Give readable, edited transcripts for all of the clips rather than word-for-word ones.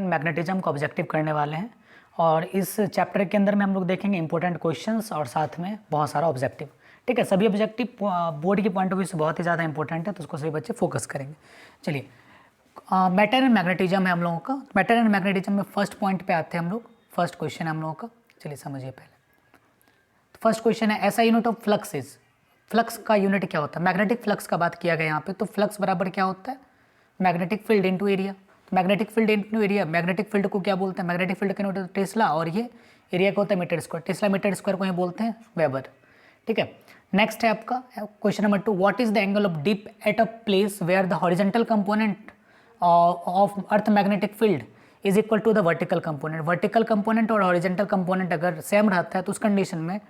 And magnetism का objective करने वाले हैं और इस चैप्टर के अंदर में हम लोग देखेंगे इंपॉर्टेंट क्वेश्चंस और साथ में बहुत सारा ऑब्जेक्टिव। ठीक है, सभी ऑब्जेक्टिव बोर्ड के पॉइंट ऑफ व्यू से बहुत ही ज़्यादा इंपॉर्टेंट है, तो उसको सभी बच्चे फोकस करेंगे। चलिए, मैटर एंड मैग्नेटिज्म है हम लोगों का। मैटर एंड मैग्नेटिज्म में फर्स्ट पॉइंट पे आते हैं हम लोग। फर्स्ट क्वेश्चन है हम लोगों का, चलिए समझिए पहले। फर्स्ट क्वेश्चन है ऐसा unit of flux is, flux का यूनिट क्या होता है? मैग्नेटिक फ्लक्स का बात किया गया यहाँ पे, तो फ्लक्स बराबर क्या होता है? Magnetic field into area. Magnetic field into area, magnetic field को क्या बोलते हैं? मैग्नेटिक फील्ड का यूनिट टेस्ला, और ये एरिया का होता है metre square. Tesla metre square को ही बोलते हैं वेबर। ठीक है, नेक्स्ट है आपका question number 2, what is the angle of dip at a place where the horizontal component of earth magnetic field is equal to the vertical component. Vertical component और horizontal component अगर same रहता है तो उस condition में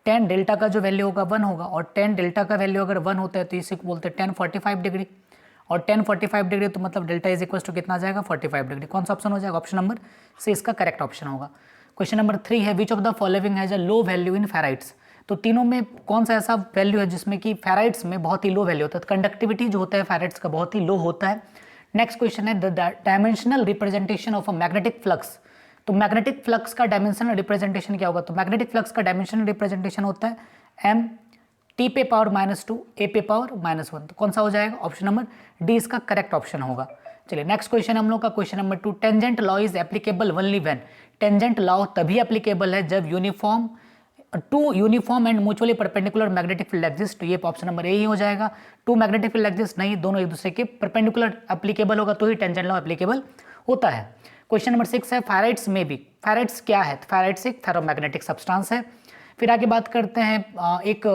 tan delta का जो value होगा 1 होगा, और tan डेल्टा का वैल्यू अगर 1 होता है तो इसे बोलते हैं tan 45 डिग्री, और tan 45 डिग्री तो मतलब डेल्टा इज इक्वल टू कितना आ जाएगा? 45 डिग्री। कौन सा ऑप्शन हो जाएगा? ऑप्शन नंबर सी इसका करेक्ट ऑप्शन होगा। क्वेश्चन नंबर 3 है which of the following has a low value in ferrites. तो तीनों में कौन सा ऐसा वैल्यू है जिसमें कि फेराइट्स में बहुत ही लो वैल्यू होता है? कंडक्टिविटी जो होता है फेराइट्स का बहुत ही लो होता है। नेक्स्ट क्वेश्चन है the dimensional representation of a magnetic flux. तो मैग्नेटिक फ्लक्स का डायमेंशनल रिप्रेजेंटेशन क्या होगा? तो मैग्नेटिक फ्लक्स का डायमेंशनल रिप्रेजेंटेशन होता है m t पे पावर -2 a पे पावर -1। तो कौन सा हो जाएगा? ऑप्शन नंबर डी इसका करेक्ट ऑप्शन होगा। चलिए नेक्स्ट क्वेश्चन हम लोग का question number 2, tangent law is applicable only when. Tangent law तभी एप्लीकेबल है जब uniform and mutually perpendicular magnetic field exist. तो ये ऑप्शन नंबर ए ही हो जाएगा। टू मैग्नेटिक फील्ड एग्जिस्ट नहीं, दोनों एक दूसरे के परपेंडिकुलर एप्लीकेबल होगा तो ही टेंजेंट लॉ एप्लीकेबल होता है। क्वेश्चन नंबर 6 है फेराइट्स में भी। फेराइट्स क्या है? फेराइट्स एक फेरोमैग्नेटिक सब्सटेंस है। फिर आगे बात करते हैं एक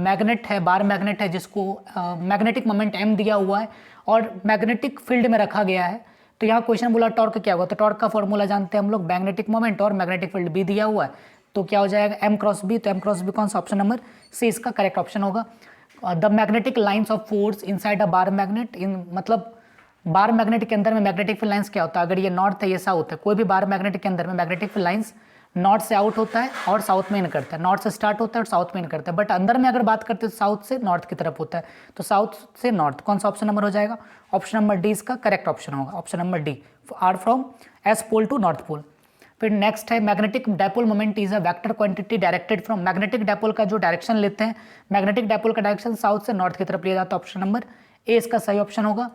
मैग्नेट है, बार मैग्नेट है, जिसको मैग्नेटिक मोमेंट m दिया हुआ है और मैग्नेटिक फील्ड में रखा गया है। तो यहाँ क्वेश्चन बोला टॉर्क क्या होगा? तो टॉर्क का फॉर्मूला जानते हैं हम लोग, मैग्नेटिक मोमेंट और मैग्नेटिक फील्ड भी दिया हुआ है, तो क्या हो जाएगा? m cross b। तो m क्रॉस b कौन सा? ऑप्शन नंबर सी इसका करेक्ट ऑप्शन होगा। The magnetic lines of force inside a bar magnet, in मतलब बार मैग्नेट के अंदर में मैग्नेटिक फील्ड लाइंस क्या होता है? अगर ये नॉर्थ है ये साउथ है, कोई भी बार मैग्नेट के अंदर में मैग्नेटिक फील्ड लाइंस नॉर्थ से आउट होता है और साउथ में इन करता है, नॉर्थ से स्टार्ट होता है और साउथ में इन करता है। बट अंदर में अगर बात करते हैं तो साउथ से नॉर्थ की तरफ होता है, तो साउथ से नॉर्थ। कौन सा ऑप्शन नंबर हो जाएगा? ऑप्शन नंबर डी इसका करेक्ट ऑप्शन होगा। Option number D, are from S pole to north pole. फिर नेक्स्ट है magnetic dipole moment is a vector quantity directed from. Magnetic dipole का जो डायरेक्शन लेते हैं, मैग्नेटिक डायपोल का डायरेक्शन साउथ से नॉर्थ की तरफ लिया जाता है। ऑप्शन नंबर ए इसका सही ऑप्शन होगा।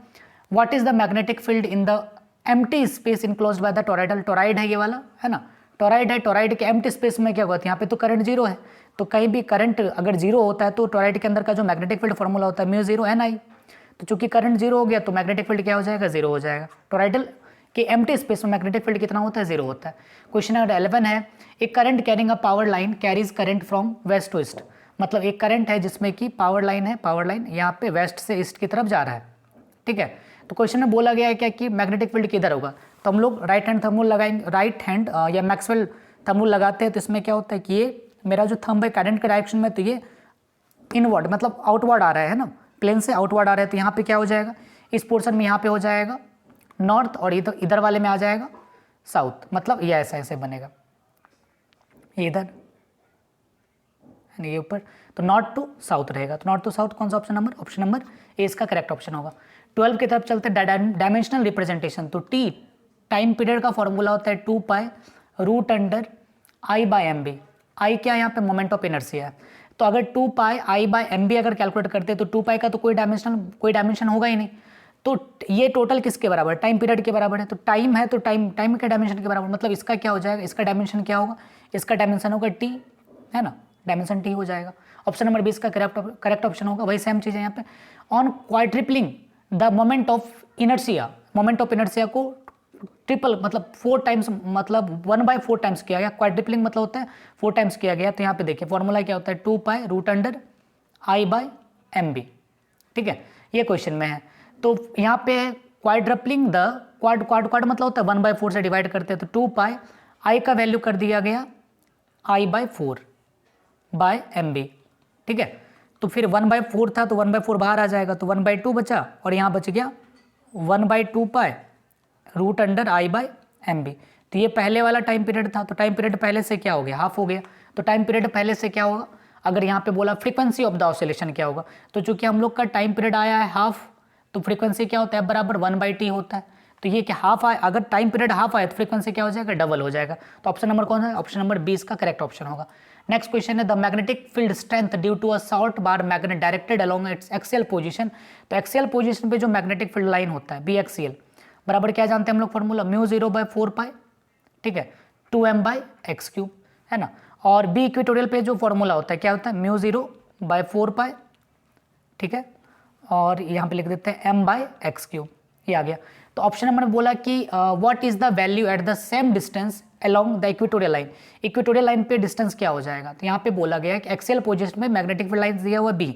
What is the magnetic field in the empty space enclosed by the toroidal. Toroid है ये वाला, है ना, टोराइड है। टोराइड के एम्प्टी स्पेस में क्या होता है? यहाँ पे तो करंट जीरो है, तो कहीं भी करंट अगर जीरो होता है तो टोराइड के अंदर का जो मैग्नेटिक फील्ड फॉर्मूला होता है μ0 ni। तो चूंकि करंट जीरो हो गया तो मैग्नेटिक फील्ड क्या हो जाएगा? जीरो हो जाएगा। टोराइडल कि एम्प्टी स्पेस में मैग्नेटिक फील्ड कितना होता है? जीरो होता है। क्वेश्चन नंबर 11 है एक current carrying a power line carries current from west to east. मतलब एक करंट है जिसमें कि पावर लाइन है, पावर लाइन यहाँ पे वेस्ट से ईस्ट की तरफ जा रहा है। ठीक है, तो क्वेश्चन में बोला गया है क्या कि मैग्नेटिक फील्ड किधर होगा? तो हम लोग राइट हैंड थंब रूल लगाएंगे, राइट हैंड या मैक्सवेल थंब रूल लगाते हैं। तो इसमें क्या होता है कि ये मेरा जो थंब है करंट के डायरेक्शन में, तो ये इनवर्ड मतलब आउटवर्ड आ रहा है ना, प्लेन से आउटवर्ड आ रहा है। तो यहाँ पे क्या हो जाएगा? इस पोर्शन में यहाँ पे हो जाएगा नॉर्थ और इधर वाले में आ जाएगा साउथ। मतलब ये ऐसा ऐसे बनेगा, ये इधर ये ऊपर, तो नॉर्थ टू साउथ रहेगा। तो नॉर्थ टू साउथ कौन सा option number? Option number A इसका करेक्ट ऑप्शन होगा। 12 की तरफ चलते डायमेंशनल रिप्रेजेंटेशन। तो टी टाइम पीरियड का फॉर्मूला होता है 2 पाई रूट अंडर आई बाय एम बी। आई क्या यहाँ पे? मोमेंट ऑफ इनर्शिया है। तो अगर 2 पाई आई बाय एम बी अगर कैलकुलेट करते हैं तो 2 पाई का तो कोई डायमेंशन होगा ही नहीं। तो ये टोटल किसके बराबर? टाइम पीरियड के बराबर है। तो टाइम है तो टाइम के डायमेंशन के बराबर, मतलब इसका क्या हो जाएगा? इसका डायमेंशन क्या होगा? इसका डायमेंशन होगा टी, है ना, डायमेंशन टी हो जाएगा। ऑप्शन नंबर 20 का करेक्ट ऑप्शन होगा। वही सेम चीज़ है यहाँ पे। On quadrupling the moment of inertia, moment of inertia को ट्रिपल मतलब 4 टाइम्स, मतलब 1/4 टाइम्स किया गया। क्वाड्रिपलिंग मतलब होता है 4 टाइम्स किया गया। तो यहाँ पे देखिए फॉर्मूला क्या होता है? 2 पाई रूट अंडर आई बाय एम बी। ठीक है, ये क्वेश्चन में है। तो यहाँ पे क्वाड्रपलिंग द क्वाड मतलब होता है 1/4 से डिवाइड करते हैं। तो 2 पाई आई का वैल्यू कर दिया गया I/4 बाय एम बी। ठीक है, तो फिर 1/4 था तो 1/4 बाहर आ जाएगा, तो 1/2 बचा और यहाँ बच गया 1/2 पाई रूट अंडर आई बाय एम बी। तो ये पहले वाला टाइम पीरियड था, तो टाइम पीरियड पहले से क्या हो गया? हाफ हो गया। तो टाइम पीरियड पहले से क्या होगा? अगर यहाँ पे बोला फ्रीक्वेंसी ऑफ द ऑसिलेशन क्या होगा, तो चूंकि हम लोग का टाइम पीरियड आया है हाफ, तो फ्रीक्वेंसी क्या होता है? बराबर 1/t होता है। तो ये कि हाफ आए, अगर टाइम पीरियड हाफ आए तो फ्रीक्वेंसी क्या हो जाएगा, डबल हो जाएगा। तो ऑप्शन नंबर कौन है, ऑप्शन नंबर बी इसका करेक्ट ऑप्शन होगा। नेक्स्ट क्वेश्चन है the magnetic field strength due to a short bar magnet directed along its axial position. तो एक्सियल पोजीशन पे जो मैग्नेटिक फील्ड लाइन होता है बी एक्सियल बराबर क्या जानते हैं हम लोग फॉर्मूला, μ0/4π, ठीक है, 2m/x3 है ना। और बी इक्वेटोरियल पे जो फॉर्मूला होता है क्या होता है, μ0/4π, ठीक है, और यहाँ पे लिख देते हैं m/x3, ये आ गया। तो ऑप्शन नंबर में बोला कि what is the value at the same distance along the equatorial line. Equatorial line पे डिस्टेंस क्या हो जाएगा, तो यहाँ पे बोला गया है कि एक्सियल पोजीशन में मैग्नेटिक फील्ड लाइन दिया हुआ बी,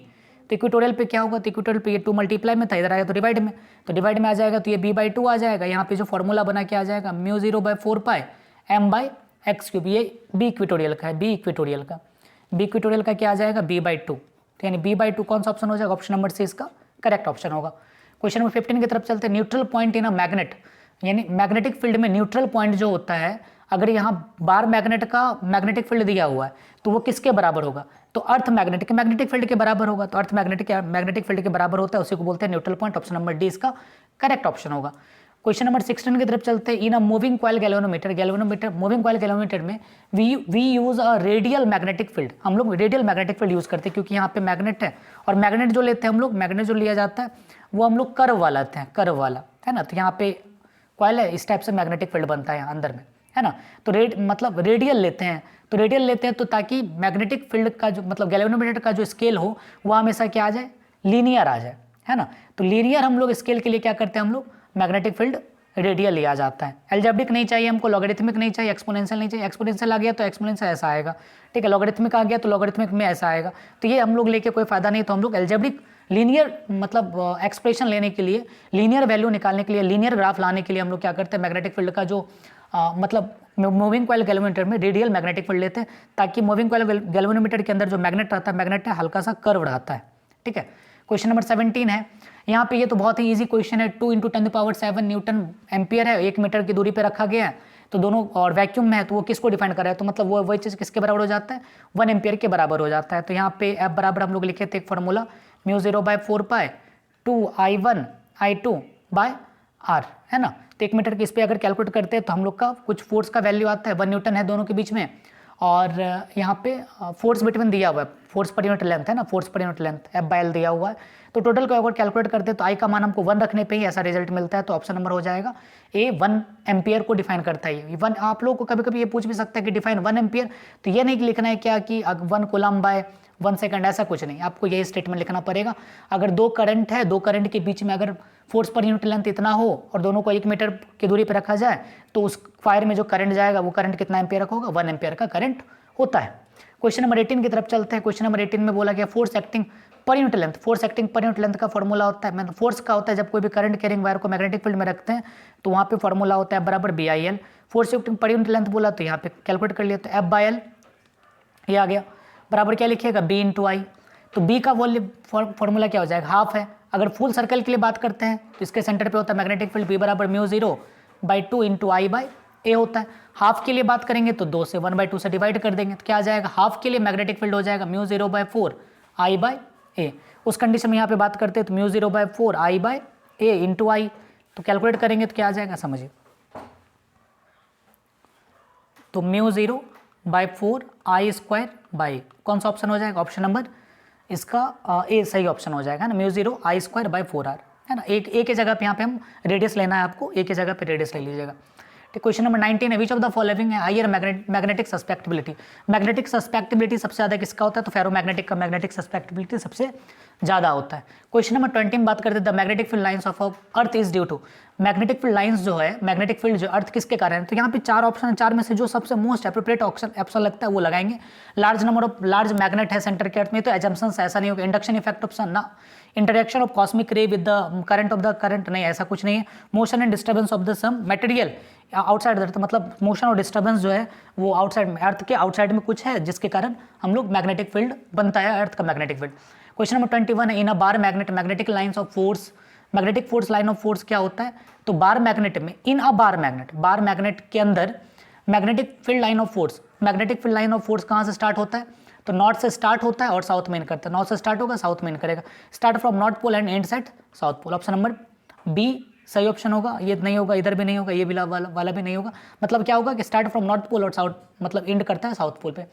तो इक्वेटोरियल पे क्या होगा, तो इक्वेटोरियल पे ये 2 मल्टीप्लाई में था, इधर आएगा तो डिवाइड में, तो डिवाइड में आ जाएगा तो ये b/2 आ जाएगा। यहाँ पे जो फॉर्मूला बना के आ जाएगा μ0/4π m/x3, ये बी इक्वेटोरियल का है, बी इक्वेटोरियल का क्या आ जाएगा b/2, तो यानी b/2 कौन सा ऑप्शन हो जाएगा, ऑप्शन नंबर सी इसका करेक्ट ऑप्शन होगा। क्वेश्चन नंबर 15 की तरफ चलते हैं। Neutral point in a magnet, यानी मैग्नेटिक फील्ड में न्यूट्रल पॉइंट जो होता है, अगर यहाँ बार मैग्नेट का मैग्नेटिक फील्ड दिया हुआ है तो वो किसके बराबर होगा, तो अर्थ मैग्नेटिक फील्ड के बराबर होगा। तो अर्थ मैग्नेटिक फील्ड के बराबर होता है, उसी को बोलते हैं neutral point. Option number D इसका करेक्ट ऑप्शन होगा। क्वेश्चन नंबर 16 की तरफ चलते हैं। In a moving coil galvanometer moving coil galvanometer में we use a radial magnetic field, हम लोग रेडियल मैग्नेटिक फील्ड यूज करते हैं क्योंकि यहाँ पे मैग्नेट है, और मैग्नेट जो लेते हैं हम लोग, मैग्नेट जो लिया जाता है वो हम लोग कर्व वाला लेते हैं, कर्व वाला है ना। तो यहाँ पे कॉइल है, इस टाइप से मैग्नेटिक फील्ड बनता है यहाँ अंदर में, है ना। तो मतलब रेडियल लेते हैं, तो रेडियल लेते हैं तो ताकि मैग्नेटिक फील्ड का जो मतलब गैल्वेनोमीटर का जो स्केल हो वो हमेशा क्या आ जाए, लीनियर आ जाए, है ना। तो लीनियर हम लोग स्केल के लिए क्या करते हैं, हम लोग मैग्नेटिक फील्ड रेडियल लिया जाता है। एल्जेब्रिक नहीं चाहिए हमको, लॉगरिथमिक नहीं चाहिए, एक्सपोनेंशियल नहीं चाहिए। एक्सपोनेंशियल आ गया तो एक्सपोनेंशियल ऐसा आएगा, ठीक है, लॉगरिथमिक आ गया तो लॉगरिथमिक में ऐसा आएगा। तो ये हम लोग लेके कोई फायदा नहीं, तो हम लोग एल्जेब्रिक लीनियर मतलब एक्सप्रेशन लेने के लिए, लीनियर वैल्यू निकालने के लिए, लीनियर ग्राफ लाने के लिए हम लोग क्या करते हैं, मैग्नेटिक फील्ड का जो मतलब मूविंग कॉइल गैल्वेनोमीटर में रेडियल मैग्नेटिक फील्ड लेते हैं, ताकि मूविंग कॉइल गैल्वेनोमीटर के अंदर जो मैग्नेट रहता है, मैग्नेट है हल्का सा कर्व रहता है, ठीक है। क्वेश्चन नंबर 17 है यहाँ पे, ये तो बहुत ही इजी क्वेश्चन है। 2 × 10⁷ न्यूटन एम्पियर है, 1 मीटर की दूरी पे रखा गया है, तो दोनों और वैक्यूम में है, तो वो किसको डिफाइन कर रहा है, तो मतलब वो वही चीज़ किसके बराबर हो जाता है, 1 एम्पियर के बराबर हो जाता है। तो यहाँ पे एफ बराबर हम लोग लिखे थे एक फॉर्मूला μ0/4π 2I1I2/r, है ना। तो 1 मीटर की इस पर अगर कैलकुलेट करते हैं तो हम लोग का कुछ फोर्स का वैल्यू आता है, 1 न्यूटन है दोनों के बीच में, और यहाँ पे फोर्स बिटवीन दिया हुआ है, फोर्स पर यूनिट लेंथ है ना, force per unit length F/L दिया हुआ है। तो टोटल को अगर कैलकुलेट करते हैं तो I का मान हमको 1 रखने पे ही ऐसा रिजल्ट मिलता है। तो ऑप्शन नंबर हो जाएगा ए, 1 एम्पियर को डिफाइन करता है। 1 आप लोगों को कभी कभी ये पूछ भी सकता है कि डिफाइन 1 एम्पियर, तो ये नहीं लिखना है क्या कि 1 कूलम/1 सेकंड, ऐसा कुछ नहीं, आपको यही स्टेटमेंट लिखना पड़ेगा। अगर 2 करंट है, 2 करंट के बीच में अगर फोर्स पर यूनिट लेंथ इतना हो और दोनों को 1 मीटर की दूरी पर रखा जाए, तो उस फायर में जो करंट जाएगा वो करंट कितना एम्पियर का होगा, 1 एम्पियर का करंट होता है। क्वेश्चन नंबर 18 की तरफ चलते हैं। क्वेश्चन नंबर 18 में बोला गया force acting per unit length. Force acting per unit length का फॉर्मूला होता है, मतलब फोर्स का होता है जब कोई भी करंट कैरिंग वायर को मैग्नेटिक फील्ड में रखते हैं तो वहाँ पे फॉर्मूला होता है बराबर BIL। Force acting per unit length बोला तो यहाँ पे कैलकुलेट कर लिया, तो F/L ये आ गया, बराबर क्या लिखिएगा B × I। तो B का वॉल्यूम फॉर्मूला क्या हो जाएगा, हाफ है। अगर फुल सर्कल के लिए बात करते हैं तो इसके सेंटर पे होता है मैग्नेटिक फील्ड B बराबर μ0/2 × I/A होता है। हाफ के लिए बात करेंगे तो 2 से 1/2 से डिवाइड कर देंगे, तो क्या आ जाएगा, हाफ के लिए मैग्नेटिक फील्ड हो जाएगा μ0/4 I/A। उस कंडीशन में यहाँ पे बात करते हैं तो μ0/4 I/A × I, तो कैलकुलेट करेंगे तो क्या आ जाएगा, समझिए, तो μ0/4 I² कौन सा ऑप्शन हो जाएगा, ऑप्शन नंबर इसका ए सही ऑप्शन हो जाएगा ना, μ0 I²/4r, है ना। एक की जगह पे यहाँ पे हम रेडियस लेना है आपको, एक की जगह पे रेडियस ले लीजिएगा। क्वेश्चन नंबर 19 है, विच ऑफ द फॉलोइंग है higher magnetic susceptibility. Magnetic susceptibility सबसे ज़्यादा किसका होता है, तो फेरोमैग्नेटिक का मैग्नेटिक सस्पेक्टिबिलिटी सबसे ज़्यादा होता है। क्वेश्चन नंबर 20 में बात करते हैं, the magnetic field lines of earth is due to. Magnetic field lines जो है, मैग्नेटिक फील्ड जो अर्थ किसके कारण है, तो यहाँ पे 4 ऑप्शन है, 4 में से जो सबसे मोस्ट अप्रोप्रिएट ऑप्शन लगता है वो लगाएंगे। Large number of large magnet है सेंटर के अर्थ में, तो एजम्पशंस ऐसा नहीं होगा। इंडक्शन इफेक्ट ऑप्शन ना, interaction of cosmic ray with the current of the current नहीं, ऐसा कुछ नहीं है। Motion and disturbance of the some material outside earth, मतलब मोशन और डिस्टर्बेंस जो है वो आउटसाइड अर्थ के आउटसाइड में कुछ है जिसके कारण हम लोग मैग्नेटिक फील्ड बनता है, अर्थ का मैग्नेटिक फील्ड। क्वेश्चन नंबर 21 है, in a bar magnet magnetic lines of force. Magnetic force line of force क्या होता है, तो बार मैग्नेट में, इन अ बार मैग्नेट के अंदर magnetic field line of force, magnetic field line of force कहाँ से स्टार्ट होता है, तो नॉर्थ से स्टार्ट होता है और साउथ में एंड करता है। नॉर्थ से स्टार्ट होगा, साउथ में एंड करेगा। Start from north pole and ends at south pole. Option number B सही ऑप्शन होगा, ये नहीं होगा, इधर भी नहीं होगा, ये भी वाला भी नहीं होगा। मतलब क्या होगा कि स्टार्ट फ्रॉम नॉर्थ पोल और साउथ मतलब एंड करता है साउथ पोल पे।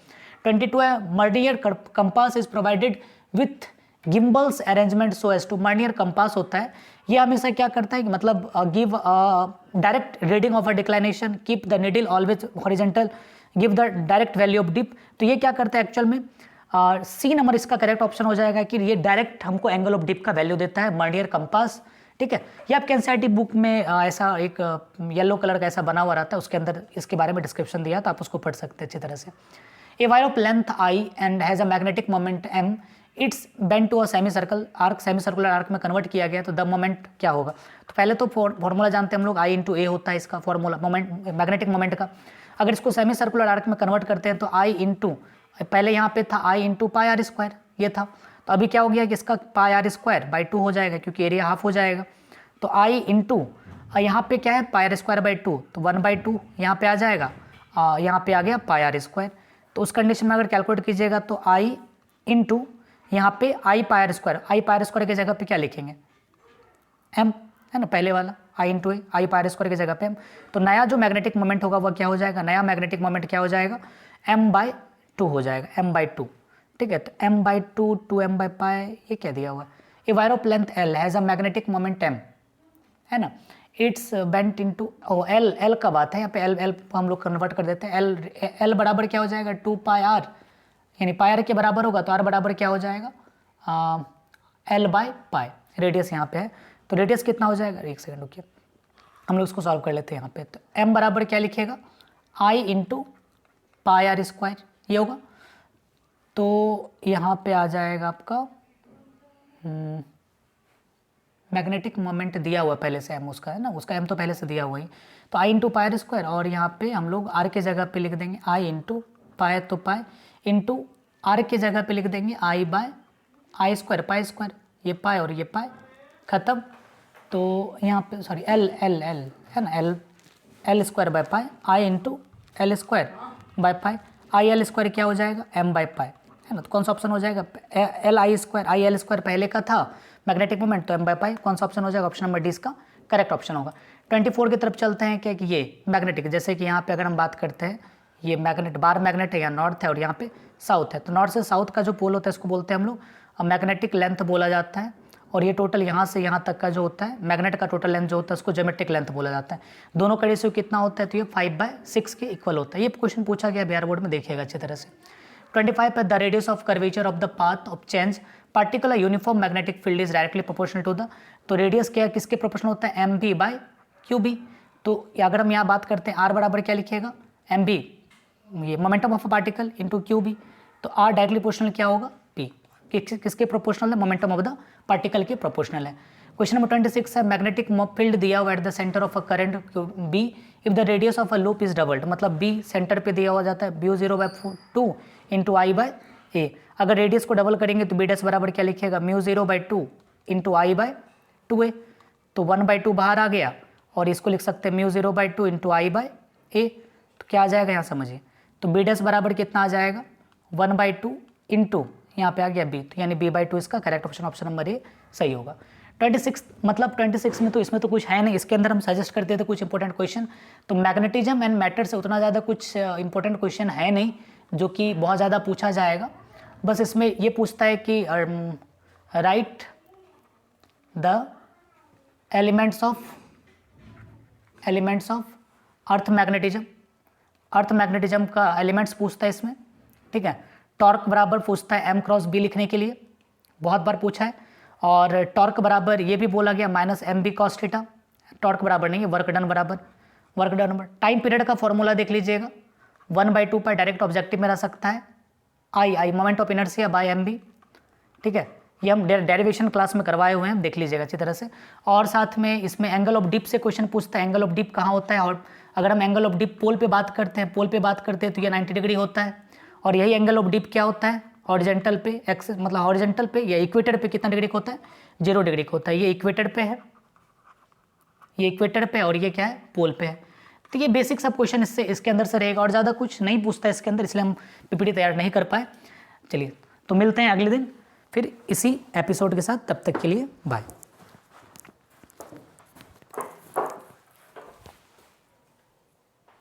22 है vernier compass is provided with gimbals arrangement so as to. Vernier compass होता है, ये हमेशा क्या करता है कि मतलब give direct reading of a declination, keep the needle always horizontal, give the direct value of dip. तो ये क्या करता है एक्चुअल में, सी नंबर इसका करेक्ट ऑप्शन हो जाएगा कि ये डायरेक्ट हमको एंगल ऑफ डिप का वैल्यू देता है वर्नियर कंपास। ठीक है, ये आपके एनसीईआरटी बुक में ऐसा एक येलो कलर का ऐसा बना हुआ रहता है, उसके अंदर इसके बारे में डिस्क्रिप्शन दिया, तो आप उसको पढ़ सकते हैं अच्छी तरह से। A wire of length I and has a magnetic moment M, it's bend to a semi circle arc, semi circular arc में कन्वर्ट किया गया, तो द मोमेंट क्या होगा। तो पहले तो फॉर्मूला जानते हैं हम लोग, आई इंटू ए होता है इसका फॉर्मूला मोमेंट मैग्नेटिक मोमेंट का। अगर इसको सेमी सर्कुलर आर्क में कन्वर्ट करते हैं तो आई इंटू, पहले यहाँ पे था आई इंटू पाई आर स्क्वायर ये था, तो अभी क्या हो गया कि इसका पाई आर स्क्वायर बाई 2 हो जाएगा क्योंकि एरिया हाफ हो जाएगा। तो आई इंटू यहाँ पे क्या है पाई आर स्क्वायर बाई 2, तो 1/2 यहाँ पे आ जाएगा, यहाँ पे आ गया पाई आर स्क्वायर। तो उस कंडीशन में अगर कैलकुलेट कीजिएगा तो आई इंटू यहाँ पे आई पाई आर स्क्वायर की जगह पे क्या लिखेंगे एम, है ना पहले वाला I into A, I pi R square की जगह पे एम। तो नया जो मैग्नेटिक मोमेंट होगा वह क्या हो जाएगा, नया मैग्नेटिक मोमेंट क्या हो जाएगा m/2 हो जाएगा, m/2। ठीक है, तो m/2 2m/पाई, ये क्या दिया हुआ है, a wire of length l has a magnetic moment m, है ना, इट्स बेंट इनटू एल का बात है यहाँ पे, एल हम लोग कन्वर्ट कर देते हैं, एल बराबर क्या हो जाएगा 2πr, यानी पाई आर के बराबर होगा तो आर बराबर क्या हो जाएगा l/पाई। रेडियस यहाँ पे है, तो रेडियस कितना हो जाएगा, एक सेकंड रुकिए हम लोग इसको सॉल्व कर लेते हैं यहाँ पे। तो m बराबर क्या लिखेगा आई इंटू पाई आर स्क्वायर ये होगा, तो यहाँ पे आ जाएगा आपका मैग्नेटिक मोमेंट दिया हुआ पहले से m उसका, है ना, उसका m तो पहले से दिया हुआ ही, तो आई इंटू पाई आर स्क्वायर, और यहाँ पे हम लोग r के जगह पे लिख देंगे आई इंटू पाई, तो पाई इंटू आर के जगह पे लिख देंगे आई बाय आई स्क्वायर, पाई स्क्वायर, ये पाई और ये पाई खत्म। तो यहाँ पे सॉरी एल है ना, L square by pi, I into L square by pi, I L square क्या हो जाएगा m/पाई, है ना, तो कौन सा ऑप्शन हो जाएगा, एल आई एल स्क्वायर पहले का था मैग्नेटिक मोमेंट, तो m/पाई कौन सा ऑप्शन हो जाएगा, ऑप्शन नंबर डी इसका करेक्ट ऑप्शन होगा। 24 की तरफ चलते हैं क्या कि ये मैग्नेटिक, जैसे कि यहाँ पे अगर हम बात करते हैं ये मैग्नेट बार मैग्नेट है, यहाँ नॉर्थ है और यहाँ पे साउथ है, तो नॉर्थ से साउथ का जो पोल होता है इसको बोलते हैं हम लोग मैग्नेटिक लेंथ बोला जाता है, और ये टोटल यहाँ से यहाँ तक का जो होता है मैग्नेट का टोटल लेंथ जो होता है उसको ज्योमेट्रिक लेंथ बोला जाता है। दोनों का रेशियो कितना होता है, तो ये 5/6 के इक्वल होता है। ये क्वेश्चन पूछा गया बिहार बोर्ड में, देखिएगा अच्छी तरह से। 25 पे the radius of curvature of the path of charge particular uniform magnetic field is directly proportional to the, तो रेडियस क्या किसके प्रोपोर्शनल होता है mv/qb। तो अगर हम यहाँ बात करते हैं r बराबर क्या लिखिएगा mv, ये momentum of a particle into qb, तो r डायरेक्टली प्रोपोर्शनल क्या होगा p, किसके प्रोपोर्शनल है, मोमेंटम ऑफ द पार्टिकल के प्रोपोर्शनल है। क्वेश्चन नंबर 26 है मैग्नेटिक फील्ड दिया हुआ at the centre of a current b if the radius of a loop is doubled, मतलब b सेंटर पे दिया हुआ जाता है μ0/2 इंटू I/a। अगर रेडियस को डबल करेंगे तो b' बराबर क्या लिखिएगा μ0/2 इंटू I/2a, तो 1/2 बाहर आ गया, और इसको लिख सकते हैं μ0/2 इंटू I/a, तो क्या आ जाएगा यहाँ समझिए, तो b' बराबर कितना आ जाएगा 1/2 इंटू यहाँ पे आ गया b, तो यानी b/2 इसका correct option, option number A सही होगा। 26 मतलब 26 में तो इसमें तो कुछ है नहीं, इसके अंदर हम सजेस्ट करते थे कुछ इंपॉर्टेंट क्वेश्चन, तो मैग्नेटिज्म एंड मैटर से उतना ज़्यादा कुछ इंपॉर्टेंट क्वेश्चन है नहीं जो कि बहुत ज़्यादा पूछा जाएगा। बस इसमें ये पूछता है कि right the elements of earth magnetism का एलिमेंट्स पूछता है इसमें, ठीक है। टॉर्क बराबर पूछता है m×b लिखने के लिए, बहुत बार पूछा है, और टॉर्क बराबर ये भी बोला गया -mb cos थीटा, टॉर्क बराबर नहीं है वर्क डन बराबर टाइम पीरियड का फॉर्मूला देख लीजिएगा 1/2 पर डायरेक्ट ऑब्जेक्टिव में रह सकता है I moment of inertia by mb, ठीक है, ये हम डेरिवेशन क्लास में करवाए हुए हैं, देख लीजिएगा अच्छी तरह से। और साथ में इसमें एंगल ऑफ डिप से क्वेश्चन पूछता है, एंगल ऑफ डिप कहाँ होता है, और अगर हम एंगल ऑफ डिप पोल पे बात करते हैं तो ये 90 डिग्री होता है, और यही एंगल ऑफ डिप क्या होता है हॉरिजेंटल पे एक्स मतलब हॉरिजेंटल पे या इक्वेटर पे कितना डिग्री का होता है 0 डिग्री का होता है। ये इक्वेटर पे है, ये इक्वेटर पे, और ये क्या है पोल पे है। तो ये बेसिक सब क्वेश्चन इसके अंदर से रहेगा, और ज़्यादा कुछ नहीं पूछता है इसके अंदर, इसलिए हम पीपीटी तैयार नहीं कर पाए। चलिए तो मिलते हैं अगले दिन फिर इसी एपिसोड के साथ, तब तक के लिए बाय।